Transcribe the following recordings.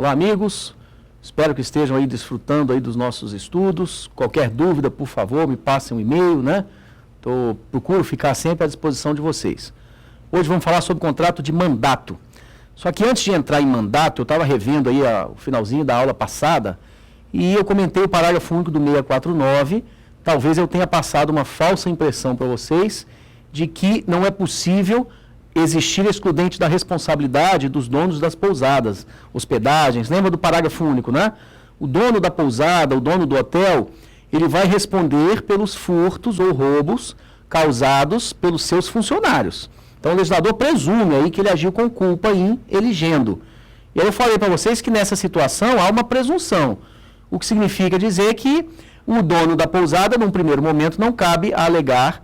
Olá, amigos. Espero que estejam aí desfrutando aí dos nossos estudos. Qualquer dúvida, por favor, me passem um e-mail, né? Procuro ficar sempre à disposição de vocês. Hoje vamos falar sobre contrato de mandato. Só que antes de entrar em mandato, eu estava revendo aí o finalzinho da aula passada e eu comentei o parágrafo único do 649. Talvez eu tenha passado uma falsa impressão para vocês de que não é possível existir excludente da responsabilidade dos donos das pousadas, hospedagens. Lembra do parágrafo único, né? O dono da pousada, o dono do hotel, ele vai responder pelos furtos ou roubos causados pelos seus funcionários. Então o legislador presume aí que ele agiu com culpa em eligendo. E aí eu falei para vocês que nessa situação há uma presunção, o que significa dizer que o dono da pousada, num primeiro momento, não cabe alegar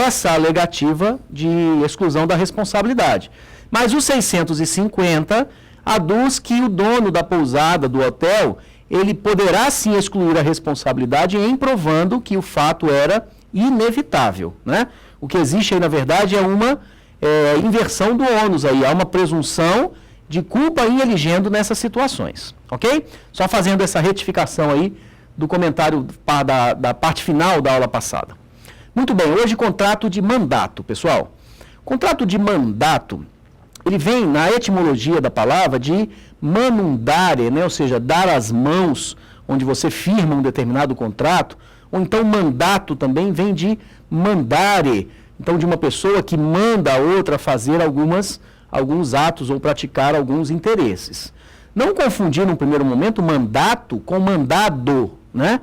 essa alegativa de exclusão da responsabilidade. Mas o 650 aduz que o dono da pousada, do hotel, ele poderá sim excluir a responsabilidade em provando que o fato era inevitável, né? O que existe aí, na verdade, é uma inversão do ônus aí, há uma presunção de culpa em eligendo nessas situações, ok? Só fazendo essa retificação aí do comentário da parte final da aula passada. Muito bem, hoje contrato de mandato, pessoal. Contrato de mandato, ele vem na etimologia da palavra de manundare, né? Ou seja, dar as mãos, onde você firma um determinado contrato, ou então mandato também vem de mandare, então de uma pessoa que manda a outra fazer alguns atos ou praticar alguns interesses. Não confundir num primeiro momento mandato com mandado, né?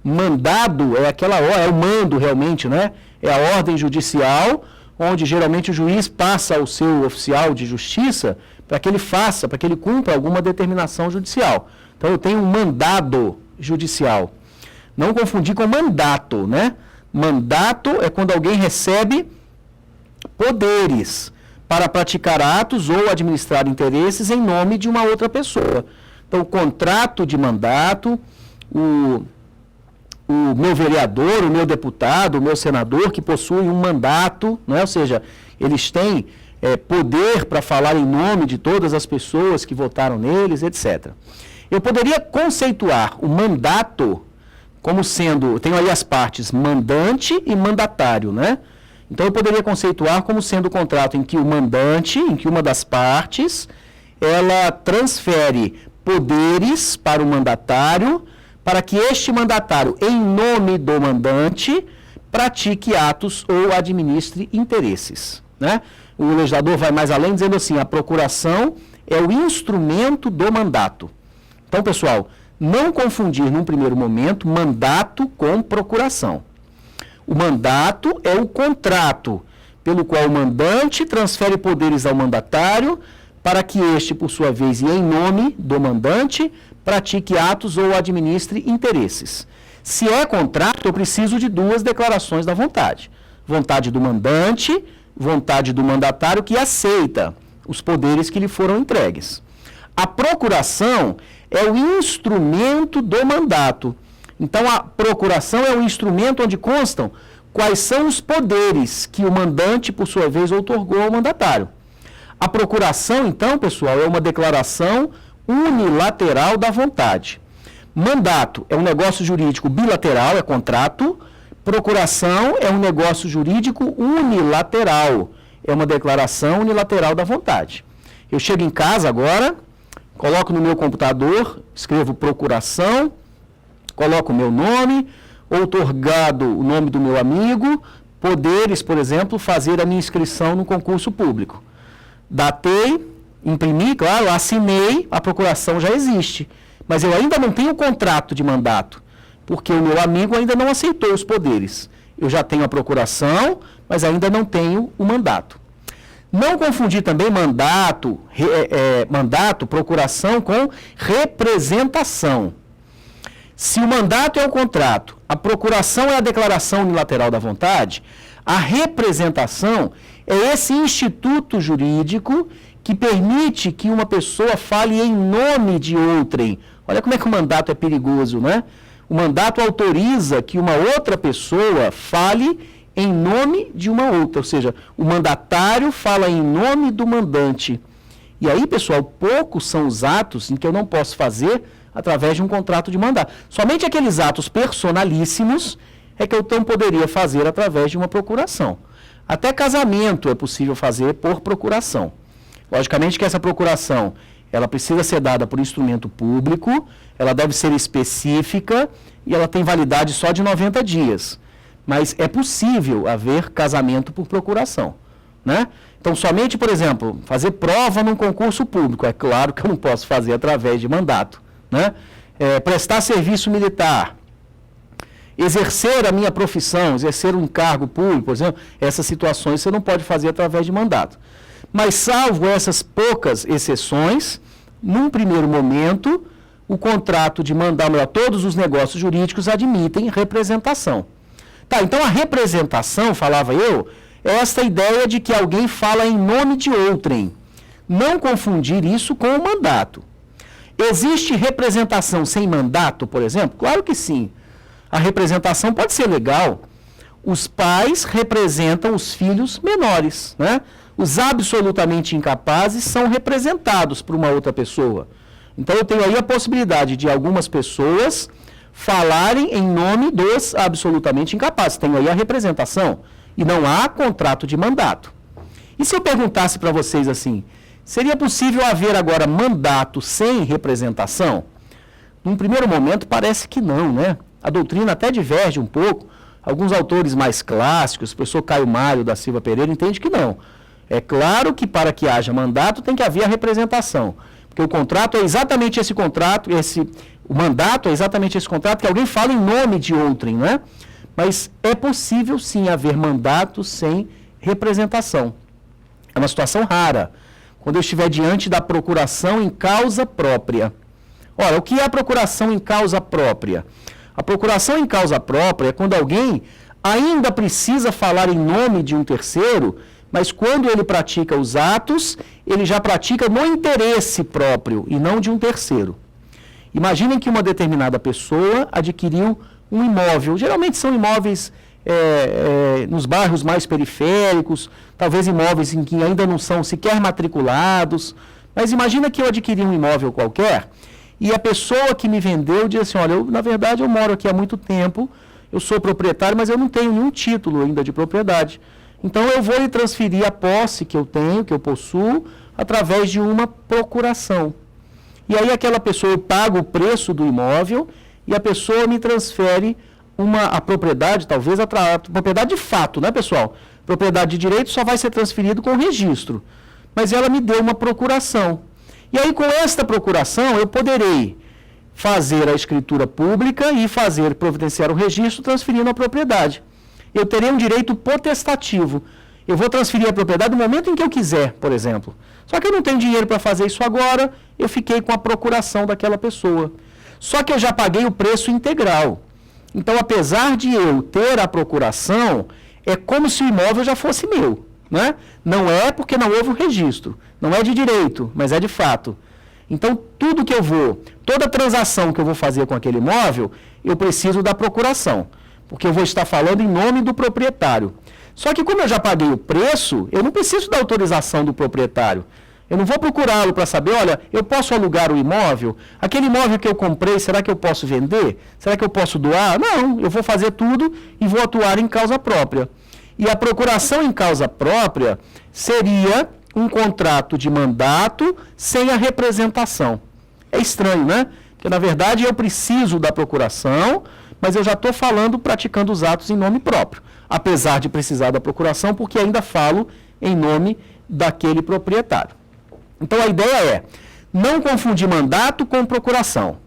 Mandado é o mando realmente, né? É a ordem judicial, onde geralmente o juiz passa ao seu oficial de justiça para que ele faça, para que ele cumpra alguma determinação judicial. Então eu tenho um mandado judicial. Não confundir com mandato, né? Mandato é quando alguém recebe poderes para praticar atos ou administrar interesses em nome de uma outra pessoa. Então o contrato de mandato, o meu vereador, o meu deputado, o meu senador, que possuem um mandato, né? Ou seja, eles têm poder para falar em nome de todas as pessoas que votaram neles, etc. Eu poderia conceituar o mandato como sendo, tenho aí as partes mandante e mandatário, né? Então eu poderia conceituar como sendo o contrato em que o mandante, em que uma das partes, ela transfere poderes para o mandatário, para que este mandatário, em nome do mandante, pratique atos ou administre interesses, né? O legislador vai mais além, dizendo assim, a procuração é o instrumento do mandato. Então, pessoal, não confundir num primeiro momento mandato com procuração. O mandato é o contrato pelo qual o mandante transfere poderes ao mandatário para que este, por sua vez, e em nome do mandante, pratique atos ou administre interesses. Se é contrato, eu preciso de duas declarações da vontade. Vontade do mandante, vontade do mandatário que aceita os poderes que lhe foram entregues. A procuração é o instrumento do mandato. Então, a procuração é o instrumento onde constam quais são os poderes que o mandante, por sua vez, outorgou ao mandatário. A procuração, então, pessoal, é uma declaração unilateral da vontade. Mandato é um negócio jurídico bilateral, é contrato. Procuração é um negócio jurídico unilateral, é uma declaração unilateral da vontade. Eu chego em casa agora, coloco no meu computador, escrevo procuração, coloco o meu nome, outorgado o nome do meu amigo, poderes, por exemplo, fazer a minha inscrição no concurso público. Datei, imprimi, claro, assinei, a procuração já existe. Mas eu ainda não tenho o contrato de mandato, porque o meu amigo ainda não aceitou os poderes. Eu já tenho a procuração, mas ainda não tenho o mandato. Não confundir também mandato, procuração com representação. Se o mandato é o contrato, a procuração é a declaração unilateral da vontade, a representação é esse instituto jurídico que permite que uma pessoa fale em nome de outrem. Olha como é que o mandato é perigoso, né? O mandato autoriza que uma outra pessoa fale em nome de uma outra, ou seja, o mandatário fala em nome do mandante E aí, pessoal, poucos são os atos em que eu não posso fazer através de um contrato de mandato. Somente aqueles atos personalíssimos é que eu não poderia fazer através de uma procuração. Até casamento é possível fazer por procuração. Logicamente que essa procuração, ela precisa ser dada por instrumento público, ela deve ser específica e ela tem validade só de 90 dias. Mas é possível haver casamento por procuração, né? Então, somente, por exemplo, fazer prova num concurso público, é claro que eu não posso fazer através de mandato, né? Prestar serviço militar, exercer a minha profissão, exercer um encargo público, por exemplo, essas situações você não pode fazer através de mandato. Mas, salvo essas poucas exceções, num primeiro momento, o contrato de mandato, todos os negócios jurídicos admitem representação. Tá, então a representação, falava eu, é esta ideia de que alguém fala em nome de outrem. Não confundir isso com o mandato. Existe representação sem mandato, por exemplo? Claro que sim. A representação pode ser legal. Os pais representam os filhos menores, né? Os absolutamente incapazes são representados por uma outra pessoa. Então eu tenho aí a possibilidade de algumas pessoas falarem em nome dos absolutamente incapazes. Tenho aí a representação. E não há contrato de mandato. E se eu perguntasse para vocês assim, seria possível haver agora mandato sem representação? Num primeiro momento parece que não, né? A doutrina até diverge um pouco. Alguns autores mais clássicos, o professor Caio Mário da Silva Pereira, entende que não. É claro que para que haja mandato tem que haver a representação. Porque o contrato é exatamente esse contrato, o mandato é exatamente esse contrato que alguém fala em nome de outrem, não é? Mas é possível sim haver mandato sem representação. É uma situação rara, quando eu estiver diante da procuração em causa própria. Ora, o que é a procuração em causa própria? A procuração em causa própria é quando alguém ainda precisa falar em nome de um terceiro, mas quando ele pratica os atos, ele já pratica no interesse próprio e não de um terceiro. Imaginem que uma determinada pessoa adquiriu um imóvel, geralmente são imóveis nos bairros mais periféricos, talvez imóveis em que ainda não são sequer matriculados, mas imagina que eu adquiri um imóvel qualquer e a pessoa que me vendeu diz assim, olha, na verdade eu moro aqui há muito tempo, eu sou proprietário, mas eu não tenho nenhum título ainda de propriedade. Então eu vou lhe transferir a posse que eu tenho, que eu possuo, através de uma procuração. E aí aquela pessoa, eu pago o preço do imóvel e a pessoa me transfere a propriedade, talvez a propriedade de fato, né, pessoal? Propriedade de direito só vai ser transferido com registro. Mas ela me deu uma procuração. E aí, com esta procuração, eu poderei fazer a escritura pública e providenciar o registro transferindo a propriedade. Eu terei um direito potestativo. Eu vou transferir a propriedade no momento em que eu quiser, por exemplo. Só que eu não tenho dinheiro para fazer isso agora, eu fiquei com a procuração daquela pessoa. Só que eu já paguei o preço integral. Então, apesar de eu ter a procuração, é como se o imóvel já fosse meu, né? Não é porque não houve o registro. Não é de direito, mas é de fato. Então, toda transação que eu vou fazer com aquele imóvel, eu preciso da procuração. Porque eu vou estar falando em nome do proprietário. Só que como eu já paguei o preço, eu não preciso da autorização do proprietário. Eu não vou procurá-lo para saber, olha, eu posso alugar o imóvel? Aquele imóvel que eu comprei, será que eu posso vender? Será que eu posso doar? Não, eu vou fazer tudo e vou atuar em causa própria. E a procuração em causa própria seria um contrato de mandato sem a representação. É estranho, né? Porque, na verdade, eu preciso da procuração, mas eu já estou praticando os atos em nome próprio. Apesar de precisar da procuração, porque ainda falo em nome daquele proprietário. Então, a ideia é não confundir mandato com procuração.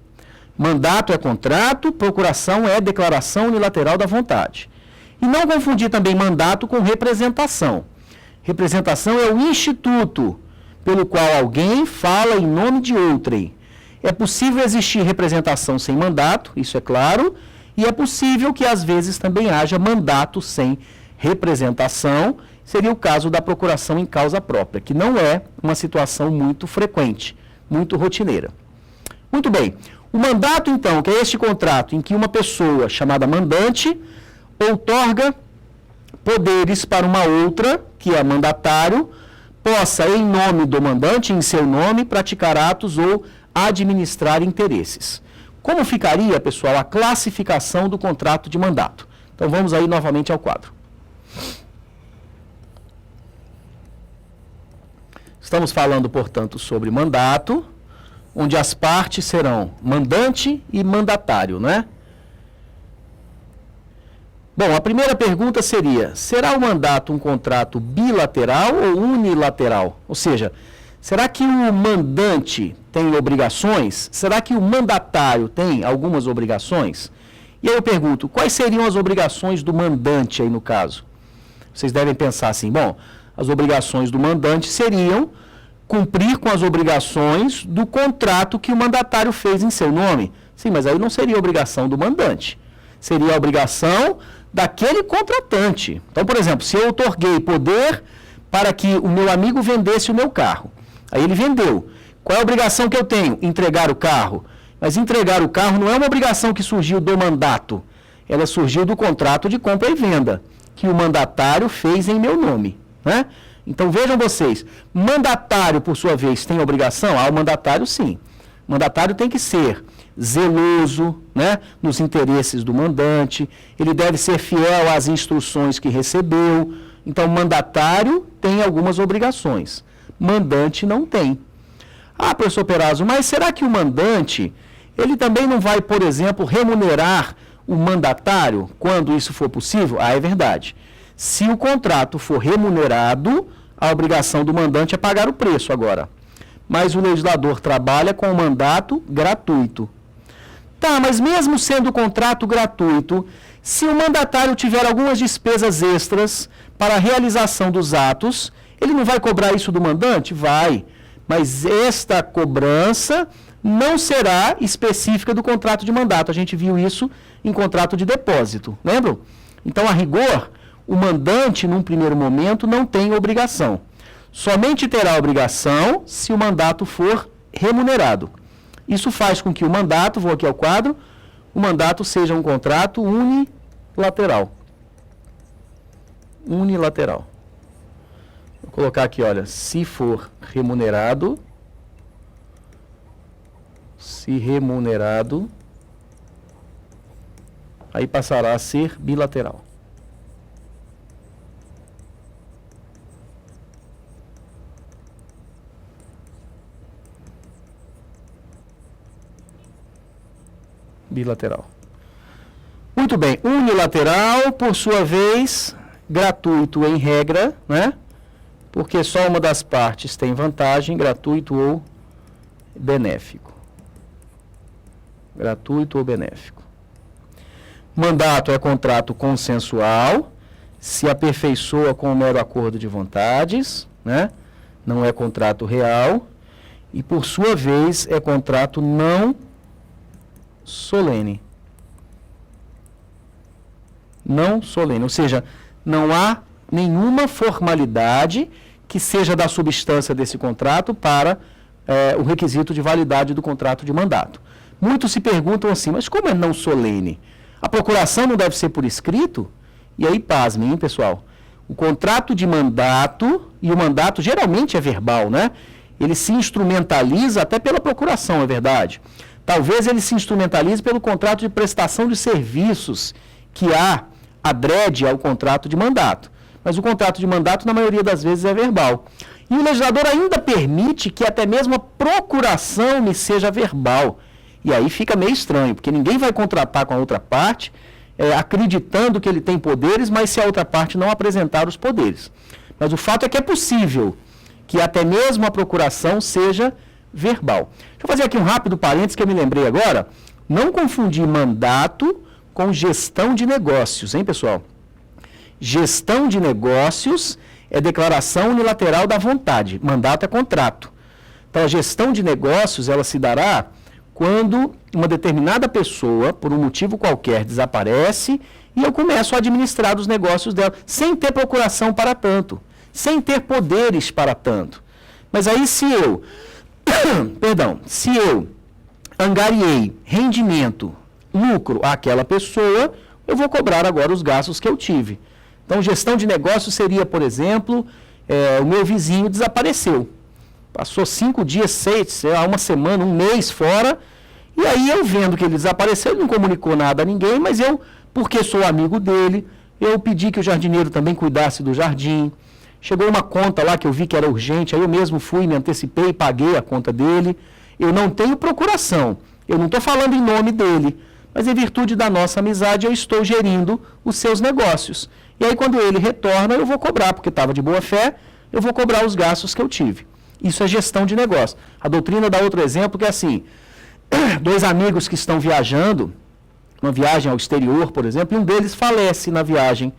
Mandato é contrato, procuração é declaração unilateral da vontade. E não confundir também mandato com representação. Representação é o instituto pelo qual alguém fala em nome de outrem. É possível existir representação sem mandato, isso é claro, e é possível que às vezes também haja mandato sem representação, seria o caso da procuração em causa própria, que não é uma situação muito frequente, muito rotineira. Muito bem. O mandato, então, que é este contrato em que uma pessoa chamada mandante outorga poderes para uma outra, que é mandatário, possa, em nome do mandante, em seu nome, praticar atos ou administrar interesses. Como ficaria, pessoal, a classificação do contrato de mandato? Então vamos aí novamente ao quadro. Estamos falando, portanto, sobre mandato, onde as partes serão mandante e mandatário, né? Bom, a primeira pergunta seria, será o mandato um contrato bilateral ou unilateral? Ou seja, será que o mandante tem obrigações? Será que o mandatário tem algumas obrigações? E aí eu pergunto, quais seriam as obrigações do mandante aí no caso? Vocês devem pensar assim, bom, as obrigações do mandante seriam cumprir com as obrigações do contrato que o mandatário fez em seu nome. Sim, mas aí não seria obrigação do mandante. Seria a obrigação daquele contratante. Então, por exemplo, se eu outorguei poder para que o meu amigo vendesse o meu carro, aí ele vendeu. Qual é a obrigação que eu tenho? Entregar o carro. Mas entregar o carro não é uma obrigação que surgiu do mandato. Ela surgiu do contrato de compra e venda, que o mandatário fez em meu nome, né? Então, vejam vocês, mandatário, por sua vez, tem obrigação? O mandatário, sim. O mandatário tem que ser zeloso, né, nos interesses do mandante, ele deve ser fiel às instruções que recebeu. Então, o mandatário tem algumas obrigações, mandante não tem. Ah, professor Perazzo, mas será que o mandante, ele também não vai, por exemplo, remunerar o mandatário quando isso for possível? Ah, é verdade. Se o contrato for remunerado, a obrigação do mandante é pagar o preço agora. Mas o legislador trabalha com o mandato gratuito. Tá, mas mesmo sendo o contrato gratuito, se o mandatário tiver algumas despesas extras para a realização dos atos, ele não vai cobrar isso do mandante? Vai. Mas esta cobrança não será específica do contrato de mandato. A gente viu isso em contrato de depósito, lembram? Então, a rigor, o mandante, num primeiro momento, não tem obrigação. Somente terá obrigação se o mandato for remunerado. Isso faz com que o mandato, vou aqui ao quadro, o mandato seja um contrato unilateral. Unilateral. Vou colocar aqui, olha, se for remunerado, aí passará a ser bilateral. Bilateral. Muito bem, unilateral, por sua vez, gratuito em regra, né? Porque só uma das partes tem vantagem, gratuito ou benéfico. Gratuito ou benéfico. Mandato é contrato consensual, se aperfeiçoa com o mero acordo de vontades, né? Não é contrato real, e por sua vez é contrato não solene. Não solene, ou seja, não há nenhuma formalidade que seja da substância desse contrato para o requisito de validade do contrato de mandato. Muitos se perguntam assim, mas como é não solene? A procuração não deve ser por escrito? E aí, pasmem, hein, pessoal? O contrato de mandato, e o mandato geralmente é verbal, né? Ele se instrumentaliza até pela procuração, é verdade. Talvez ele se instrumentalize pelo contrato de prestação de serviços que há adrede ao contrato de mandato. Mas o contrato de mandato, na maioria das vezes, é verbal. E o legislador ainda permite que até mesmo a procuração me seja verbal. E aí fica meio estranho, porque ninguém vai contratar com a outra parte, acreditando que ele tem poderes, mas se a outra parte não apresentar os poderes. Mas o fato é que é possível que até mesmo a procuração seja verbal. Deixa eu fazer aqui um rápido parênteses que eu me lembrei agora. Não confundir mandato com gestão de negócios, hein, pessoal? Gestão de negócios é declaração unilateral da vontade. Mandato é contrato. Então, a gestão de negócios, ela se dará quando uma determinada pessoa, por um motivo qualquer, desaparece e eu começo a administrar os negócios dela, sem ter procuração para tanto, sem ter poderes para tanto. Mas aí, se eu angariei rendimento, lucro àquela pessoa, eu vou cobrar agora os gastos que eu tive. Então, gestão de negócio seria, por exemplo, o meu vizinho desapareceu. Passou 5 dias, 6, sei lá, uma semana, um mês fora, e aí eu vendo que ele desapareceu, ele não comunicou nada a ninguém, mas eu, porque sou amigo dele, eu pedi que o jardineiro também cuidasse do jardim. Chegou uma conta lá que eu vi que era urgente, aí eu mesmo fui, me antecipei e paguei a conta dele. Eu não tenho procuração, eu não estou falando em nome dele, mas em virtude da nossa amizade eu estou gerindo os seus negócios. E aí quando ele retorna eu vou cobrar, porque estava de boa fé, eu vou cobrar os gastos que eu tive. Isso é gestão de negócio. A doutrina dá outro exemplo que é assim, 2 amigos que estão viajando, uma viagem ao exterior, por exemplo, e um deles falece na viagem.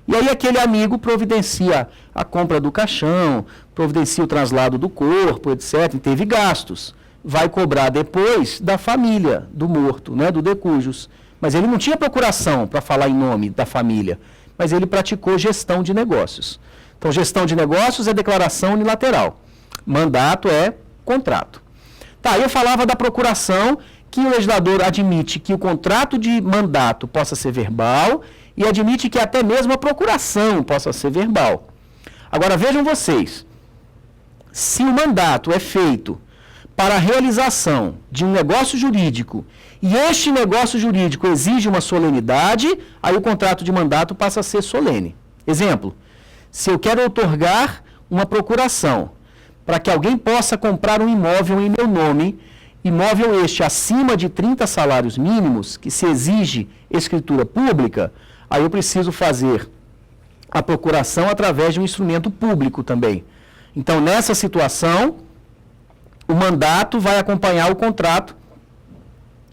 E aí aquele amigo providencia a compra do caixão, providencia o traslado do corpo, etc. E teve gastos. Vai cobrar depois da família do morto, né, do decujus. Mas ele não tinha procuração para falar em nome da família, mas ele praticou gestão de negócios. Então, gestão de negócios é declaração unilateral. Mandato é contrato. Tá, eu falava da procuração, que o legislador admite que o contrato de mandato possa ser verbal e admite que até mesmo a procuração possa ser verbal. Agora, vejam vocês, se o mandato é feito para a realização de um negócio jurídico e este negócio jurídico exige uma solenidade, aí o contrato de mandato passa a ser solene. Exemplo, se eu quero outorgar uma procuração para que alguém possa comprar um imóvel em meu nome, imóvel este acima de 30 salários mínimos, que se exige escritura pública, aí eu preciso fazer a procuração através de um instrumento público também. Então, nessa situação, o mandato vai acompanhar o contrato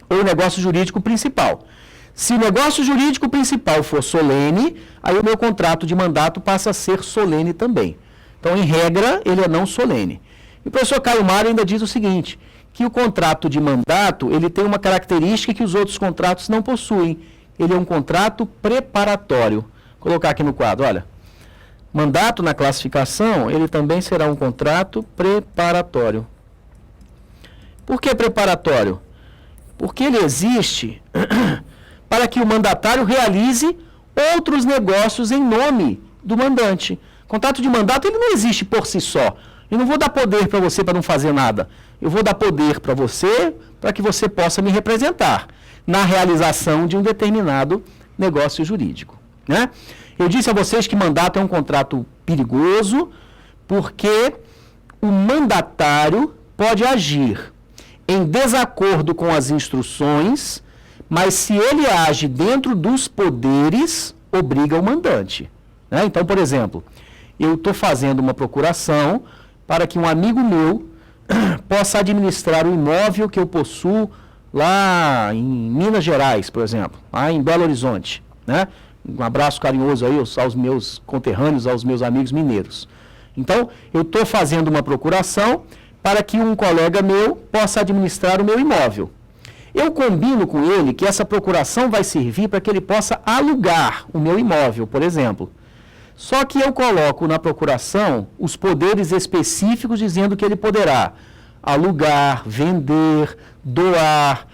ou o negócio jurídico principal. Se o negócio jurídico principal for solene, aí o meu contrato de mandato passa a ser solene também. Então, em regra, ele é não solene. E o professor Caio Mário ainda diz o seguinte, que o contrato de mandato, ele tem uma característica que os outros contratos não possuem. Ele é um contrato preparatório. Vou colocar aqui no quadro, olha. Mandato na classificação, ele também será um contrato preparatório. Por que preparatório? Porque ele existe para que o mandatário realize outros negócios em nome do mandante. Contrato de mandato, ele não existe por si só. Eu não vou dar poder para você para não fazer nada. Eu vou dar poder para você para que você possa me representar na realização de um determinado negócio jurídico, né? Eu disse a vocês que mandato é um contrato perigoso porque o mandatário pode agir em desacordo com as instruções, mas se ele age dentro dos poderes, obriga o mandante, né? Então, por exemplo, eu estou fazendo uma procuração para que um amigo meu possa administrar o imóvel que eu possuo lá em Minas Gerais, por exemplo, lá em Belo Horizonte, né? Um abraço carinhoso aí aos meus conterrâneos, aos meus amigos mineiros. Então, eu estou fazendo uma procuração para que um colega meu possa administrar o meu imóvel. Eu combino com ele que essa procuração vai servir para que ele possa alugar o meu imóvel, por exemplo. Só que eu coloco na procuração os poderes específicos dizendo que ele poderá alugar, vender, doar,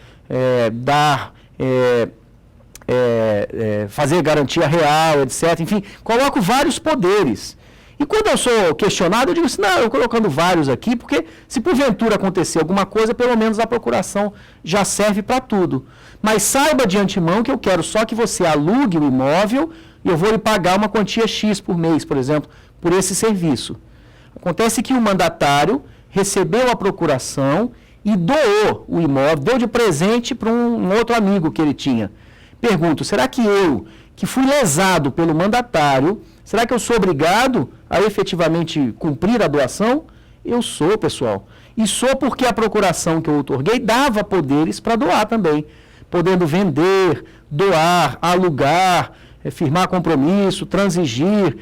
fazer garantia real, etc. Enfim, coloco vários poderes. E quando eu sou questionado, eu digo assim, não, eu colocando vários aqui, porque se porventura acontecer alguma coisa, pelo menos a procuração já serve para tudo. Mas saiba de antemão que eu quero só que você alugue o imóvel e eu vou lhe pagar uma quantia X por mês, por exemplo, por esse serviço. Acontece que o mandatário recebeu a procuração e doou o imóvel, deu de presente para um outro amigo que ele tinha. Pergunto, será que eu, que fui lesado pelo mandatário, será que eu sou obrigado a efetivamente cumprir a doação? Eu sou, pessoal. E sou porque a procuração que eu outorguei dava poderes para doar também. Podendo vender, doar, alugar, firmar compromisso, transigir,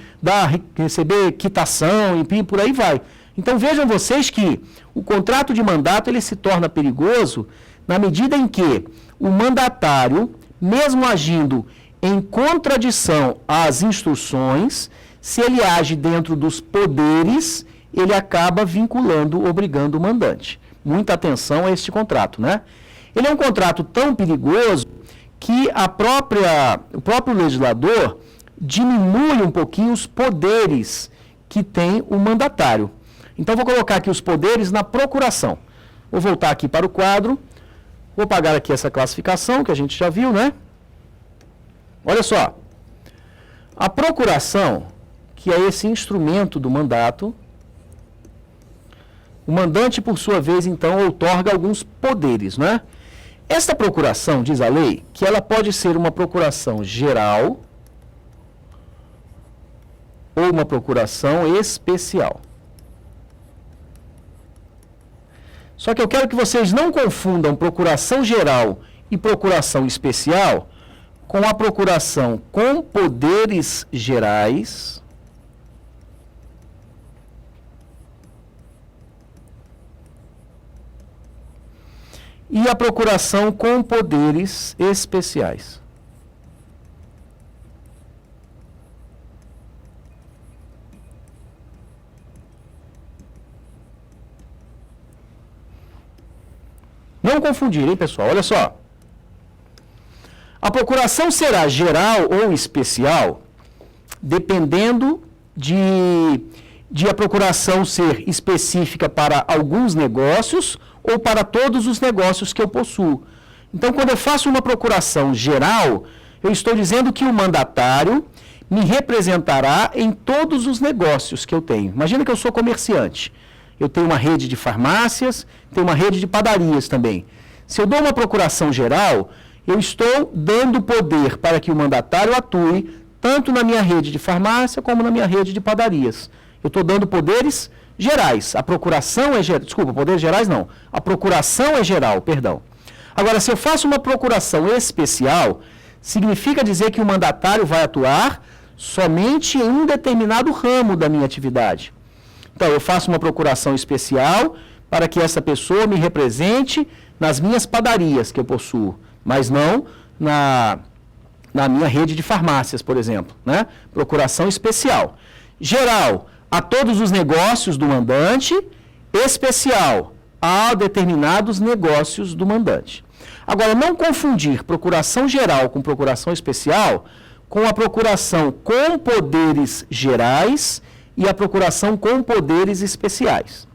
receber quitação, enfim, por aí vai. Então vejam vocês que o contrato de mandato ele se torna perigoso na medida em que o mandatário, mesmo agindo em contradição às instruções, se ele age dentro dos poderes, ele acaba vinculando, obrigando o mandante. Muita atenção a este contrato, né? Ele é um contrato tão perigoso que o próprio legislador diminui um pouquinho os poderes que tem o mandatário. Então, vou colocar aqui os poderes na procuração. Vou voltar aqui para o quadro, vou apagar aqui essa classificação que a gente já viu, né? Olha só, a procuração, que é esse instrumento do mandato, o mandante, por sua vez, então, outorga alguns poderes, né? Esta procuração, diz a lei, que ela pode ser uma procuração geral ou uma procuração especial. Só que eu quero que vocês não confundam procuração geral e procuração especial com a procuração com poderes gerais e a procuração com poderes especiais. Não confundir, hein, pessoal? Olha só. A procuração será geral ou especial, dependendo de a procuração ser específica para alguns negócios ou para todos os negócios que eu possuo. Então, quando eu faço uma procuração geral, eu estou dizendo que o mandatário me representará em todos os negócios que eu tenho. Imagina que eu sou comerciante. Eu tenho uma rede de farmácias, tenho uma rede de padarias também. Se eu dou uma procuração geral, eu estou dando poder para que o mandatário atue tanto na minha rede de farmácia como na minha rede de padarias. Eu estou dando poderes gerais. A procuração é geral. Desculpa, poderes gerais não. A procuração é geral, perdão. Agora, se eu faço uma procuração especial, significa dizer que o mandatário vai atuar somente em um determinado ramo da minha atividade. Então, eu faço uma procuração especial para que essa pessoa me represente nas minhas padarias que eu possuo, mas não na minha rede de farmácias, por exemplo, né? Procuração especial. Geral, a todos os negócios do mandante, especial a determinados negócios do mandante. Agora, não confundir procuração geral com procuração especial com a procuração com poderes gerais e a procuração com poderes especiais.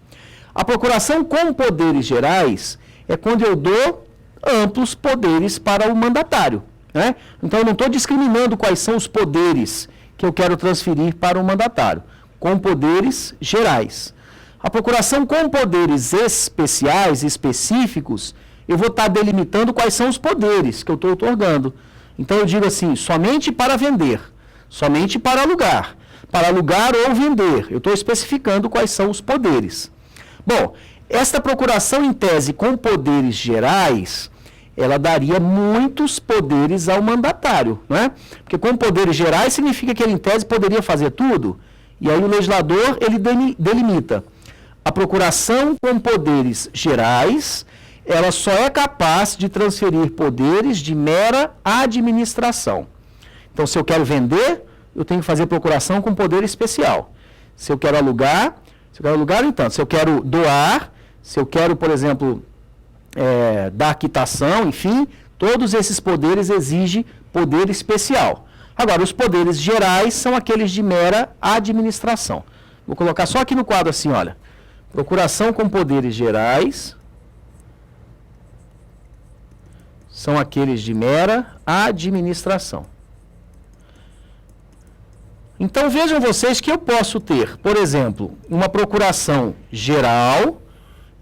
A procuração com poderes gerais é quando eu dou amplos poderes para o mandatário, né? Então, eu não estou discriminando quais são os poderes que eu quero transferir para o mandatário, com poderes gerais. A procuração com poderes especiais, específicos, eu vou estar delimitando quais são os poderes que eu estou outorgando. Então, eu digo assim, somente para vender, somente para alugar ou vender. Eu estou especificando quais são os poderes. Bom, esta procuração em tese com poderes gerais, ela daria muitos poderes ao mandatário, né? Porque com poderes gerais significa que ele em tese poderia fazer tudo. E aí o legislador, ele delimita. A procuração com poderes gerais, ela só é capaz de transferir poderes de mera administração. Então, se eu quero vender, eu tenho que fazer procuração com poder especial. Se eu quero alugar, então, se eu quero doar, se eu quero, por exemplo, dar quitação, enfim, todos esses poderes exigem poder especial. Agora, os poderes gerais são aqueles de mera administração. Vou colocar só aqui no quadro assim, olha. Procuração com poderes gerais são aqueles de mera administração. Então, vejam vocês que eu posso ter, por exemplo, uma procuração geral,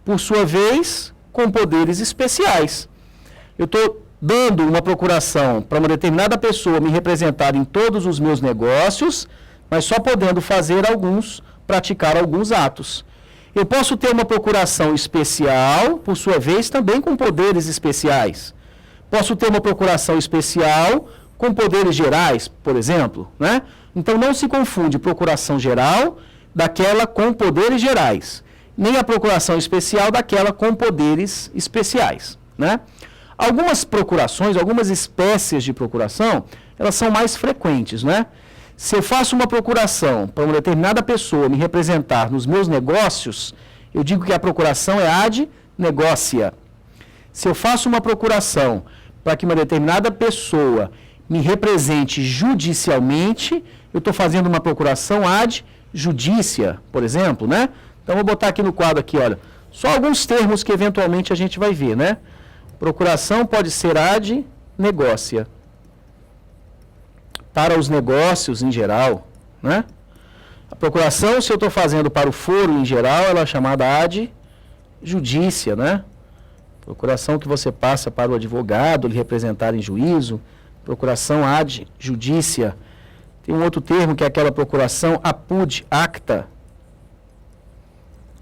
por sua vez, com poderes especiais. Eu estou dando uma procuração para uma determinada pessoa me representar em todos os meus negócios, mas só podendo praticar alguns atos. Eu posso ter uma procuração especial, por sua vez, também com poderes especiais. Posso ter uma procuração especial com poderes gerais, por exemplo, né? Então, não se confunde procuração geral daquela com poderes gerais, nem a procuração especial daquela com poderes especiais, né? Algumas procurações, algumas espécies de procuração, elas são mais frequentes, né? Se eu faço uma procuração para uma determinada pessoa me representar nos meus negócios, eu digo que a procuração é ad negotia. Se eu faço uma procuração para que uma determinada pessoa me represente judicialmente, eu estou fazendo uma procuração ad judícia, por exemplo, né? Então, vou botar aqui no quadro aqui, olha, só alguns termos que eventualmente a gente vai ver, né? Procuração pode ser ad negócia. Para os negócios em geral, né? A procuração, se eu estou fazendo para o foro em geral, ela é chamada ad judícia, né? Procuração que você passa para o advogado lhe representar em juízo. Procuração ad judícia. Tem um outro termo que é aquela procuração apud acta.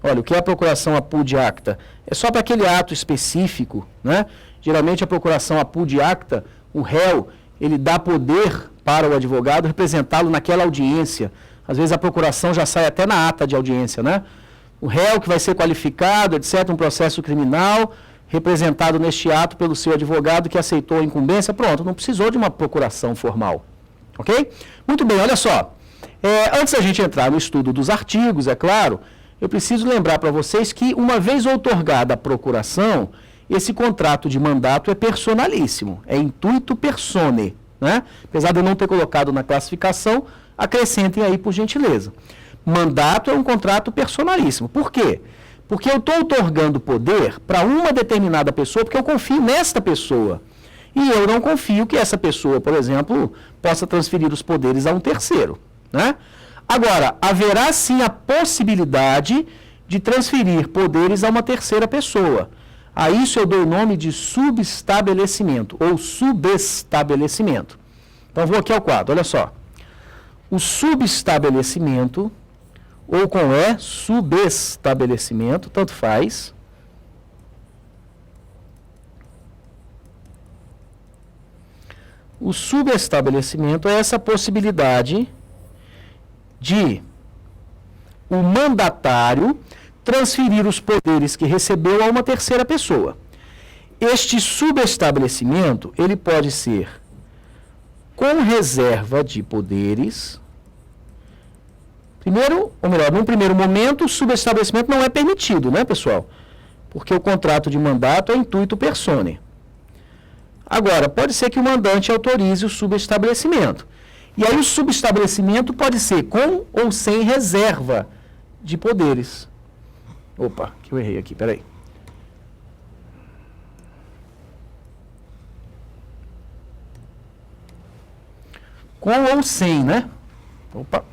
Olha, o que é a procuração apud acta? É só para aquele ato específico, né? Geralmente a procuração apud acta, o réu, ele dá poder para o advogado representá-lo naquela audiência. Às vezes a procuração já sai até na ata de audiência, né? O réu que vai ser qualificado, etc., um processo criminal, representado neste ato pelo seu advogado que aceitou a incumbência, pronto, não precisou de uma procuração formal. Ok? Muito bem, olha só. Antes da gente entrar no estudo dos artigos, é claro, eu preciso lembrar para vocês que, uma vez outorgada a procuração, esse contrato de mandato é personalíssimo, é intuito personae, né? Apesar de eu não ter colocado na classificação, acrescentem aí por gentileza. Mandato é um contrato personalíssimo. Por quê? Porque eu estou outorgando poder para uma determinada pessoa, porque eu confio nesta pessoa. E eu não confio que essa pessoa, por exemplo, possa transferir os poderes a um terceiro, né? Agora, haverá sim a possibilidade de transferir poderes a uma terceira pessoa. A isso eu dou o nome de subestabelecimento ou subestabelecimento. Então, vou aqui ao quadro, olha só. O subestabelecimento, ou com subestabelecimento, tanto faz. O subestabelecimento é essa possibilidade de o mandatário transferir os poderes que recebeu a uma terceira pessoa. Este subestabelecimento, ele pode ser com reserva de poderes. Primeiro, ou melhor, num primeiro momento, o subestabelecimento não é permitido, né, pessoal? Porque o contrato de mandato é intuito personae. Agora, pode ser que o mandante autorize o subestabelecimento. E aí o subestabelecimento pode ser com ou sem reserva de poderes. Opa, que eu errei aqui, peraí. Com ou sem, né? Opa.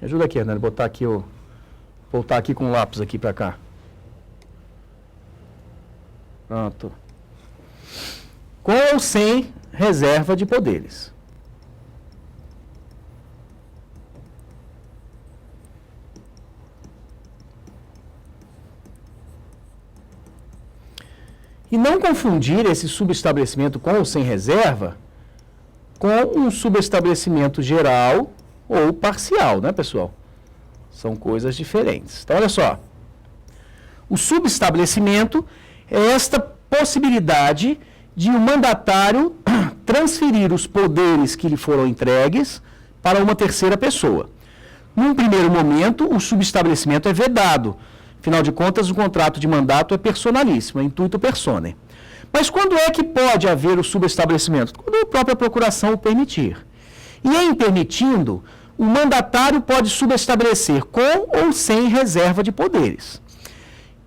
Me ajuda aqui, Hernani, voltar aqui com o lápis aqui para cá. Pronto. Com ou sem reserva de poderes. E não confundir esse subestabelecimento com ou sem reserva com um subestabelecimento geral ou parcial, né, pessoal? São coisas diferentes. Então, olha só. O subestabelecimento é esta possibilidade de o mandatário transferir os poderes que lhe foram entregues para uma terceira pessoa. Num primeiro momento, o subestabelecimento é vedado. Afinal de contas, o contrato de mandato é personalíssimo, é intuito personae. Mas quando é que pode haver o subestabelecimento? Quando a própria procuração o permitir. E em permitindo, o mandatário pode subestabelecer com ou sem reserva de poderes.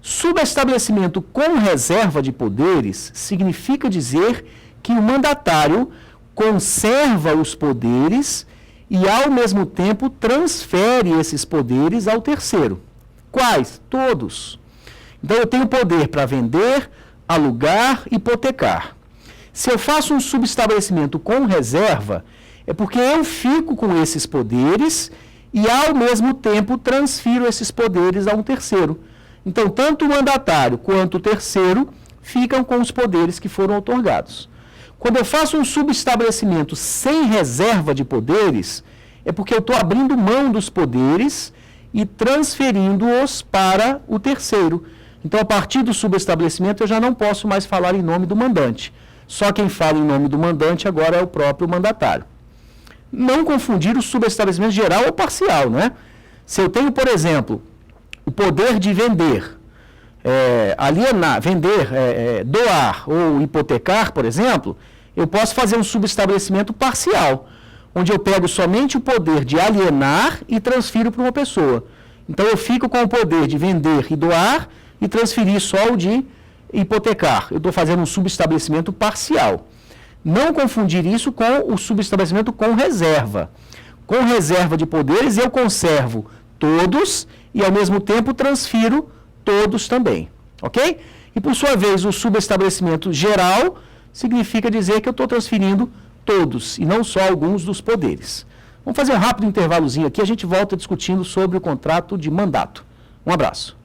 Subestabelecimento com reserva de poderes significa dizer que o mandatário conserva os poderes e, ao mesmo tempo, transfere esses poderes ao terceiro. Quais? Todos. Então, eu tenho poder para vender, alugar, hipotecar. Se eu faço um subestabelecimento com reserva, é porque eu fico com esses poderes e, ao mesmo tempo, transfiro esses poderes a um terceiro. Então, tanto o mandatário quanto o terceiro ficam com os poderes que foram outorgados. Quando eu faço um subestabelecimento sem reserva de poderes, é porque eu estou abrindo mão dos poderes e transferindo-os para o terceiro. Então, a partir do subestabelecimento, eu já não posso mais falar em nome do mandante. Só quem fala em nome do mandante agora é o próprio mandatário. Não confundir o subestabelecimento geral ou parcial, né? Se eu tenho, por exemplo, o poder de vender, alienar, vender, doar ou hipotecar, por exemplo, eu posso fazer um subestabelecimento parcial, onde eu pego somente o poder de alienar e transfiro para uma pessoa. Então eu fico com o poder de vender e doar e transferir só o de hipotecar. Eu estou fazendo um subestabelecimento parcial. Não confundir isso com o subestabelecimento com reserva. Com reserva de poderes eu conservo todos e ao mesmo tempo transfiro todos também. Ok? E por sua vez o subestabelecimento geral significa dizer que eu estou transferindo todos e não só alguns dos poderes. Vamos fazer um rápido intervalozinho aqui, a gente volta discutindo sobre o contrato de mandato. Um abraço.